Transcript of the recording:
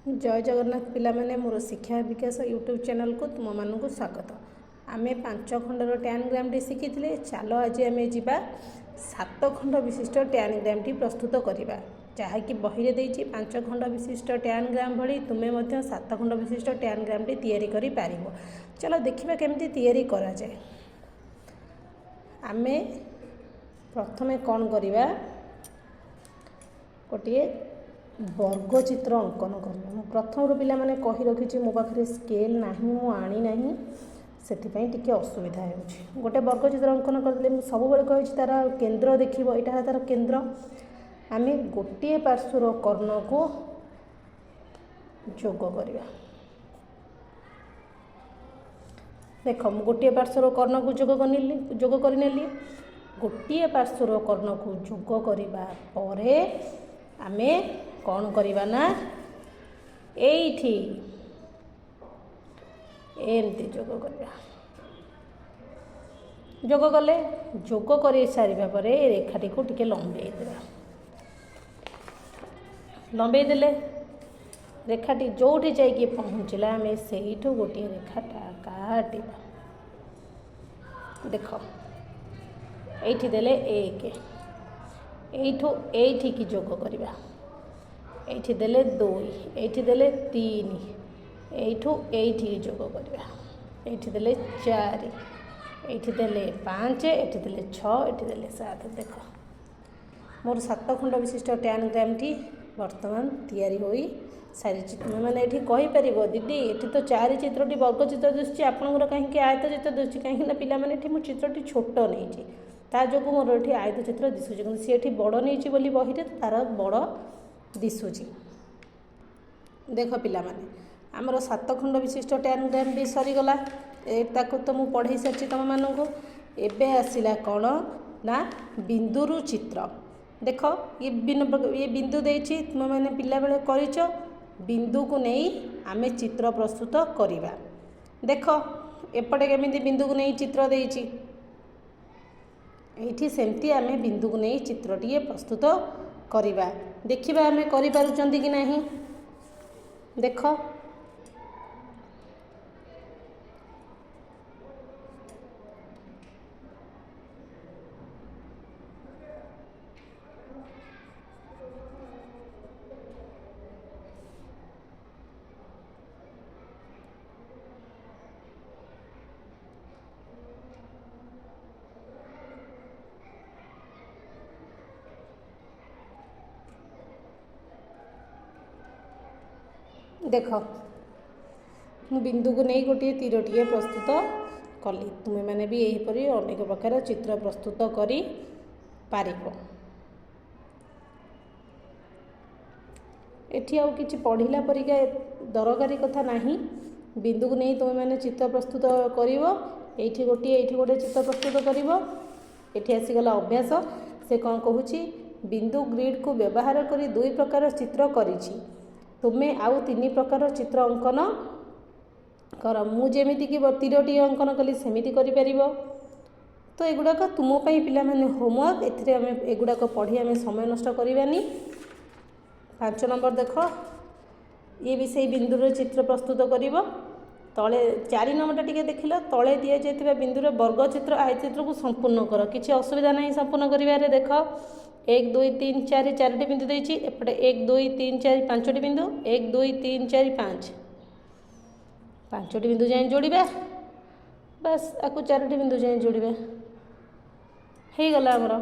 जय जगन्नाथ पिला माने मोर शिक्षा विकास यूट्यूब चैनल को तुम मानक स्वागत। आमे 5 खंडर टैनग्राम टी शिखी चलो आज आम जा 7 खंड विशिष्ट टैनग्राम टी प्रस्तुत करवा जहाँकि बही देती 5 खंड विशिष्ट टैनग्राम भली तुम्हें 7 खंड विशिष्ट टैनग्राम टी तैयारी करि पारिबो। चलो देखिबा केमती तैयारी करा जाए। आमे प्रथमे कौन करिबा गोटे वर्ग चित्र अंकन करवा। मु प्रथम पिला माने कही रखी मो पाखे स्केल नहीं मु आनी नहीं से टी असुविधा हो। गोटे वर्ग चित्र अंकन करदे सब कही तार केन्द्र देखिए यहाँ तार केन्द्र आम गोटे पार्श्वर कर्ण को जोग करवा। देख मु गोटे पार्श्वर कर्ण को जोग करनेली गोटे पार्श्वर कर्ण को जोग करने पर आमे कौन करवा ना एठी एमती जोग करवा। जोग कले जोग कर सारिबा परे रेखाटी को टिके लंबे देवा। लंबे देले रेखाटी जोठी जाइए पहुँचला आमे सेठू गोटे रेखाटा काटिबा। देख एठी देले एक एठू एठी की जोग करवा। एठी देले 2 एठी देले 3 एठू एठी जोग करवा। एठी देले 4 एठी देले 5 एठी देले 6 एठी देले 7। देख मोर 7 खंड विशिष्ट टैनग्राम टी वर्तमान तैयारी होई सारी चित्र मैंने ये कहीपर दीदी ये तो 4 चित्रटी वर्ग चित्र दिशुची आपंकर कहीं आयत चित्र दिशुची कहीं पिला माने ये चित्रटी छोट नहीं ता जो मोर ये आयत चित्र दिशुची कि सी ये बड़ नहीं बोली बही तार बड़ दिशुची। देख पिला माने आमर 7 खंड विशिष्ट टैनग्राम भी सरीगला ताको तो मुझे पढ़ाई सारी तुम मानक एबे आसिला कौन ना बिंदुरु चित्र। देख ये बिंदु देछि तुम मैंने पिला बेले करिछ बिंदु को नहीं आमे चित्र प्रस्तुत करिबा। देख एपटे केमिति बिंदु को नहीं चित्र देछि एठी सेमती आमे बिंदु को नहीं चित्रटीए प्रस्तुत करिबा। देखिबा आमे करि पारुचंती कि नहीं। देख देख मु बिंदु को नहीं गोटे तीरटीए प्रस्तुत कली तुम्हें मैंने भी यहीपरि अनेक प्रकार चित्र प्रस्तुत करि पारिबो। एठी आउ किछि पढ़िला परिका दरकारी कथा नहीं। बिंदु को नहीं तुम्हें मैंने चित्र प्रस्तुत करिवो एठी गोटे चित्र प्रस्तुत करिवो। एठी आसीगला अभ्यास से कौन कहूची बिंदु ग्रिड को व्यवहार करी 2 प्रकार चित्र करिछि तुम्हें आउ 3 प्रकार चित्र अंकन कर। मुझेमिति कि तीरटी अंकन कली सेमिति करि परिबो। तो एगुड़ाक तुम पिला माने होमवर्क एथिरे आमे एगुड़ाक पढ़ी आमे समय नष्ट करिवानी। 5 नंबर देख ये भी से बिंदुर चित्र प्रस्तुत करिवो। तले 4 नंबर टिके देखिल तले दिया जाइतिबा बिंदुर वर्ग चित्र आयत चित्र को संपूर्ण कर किछि असुविधा नहीं संपूर्ण करिवारे। देख 1 2 3 4 4टी बिंदु देछि एपटे 1 2 3 4 5टी बिंदु 1 2 3 4 5 5टी बिंदु जाए जोड़िबा बस आकु 4टी बिंदु जाए जोड़िबा हे गला हमर।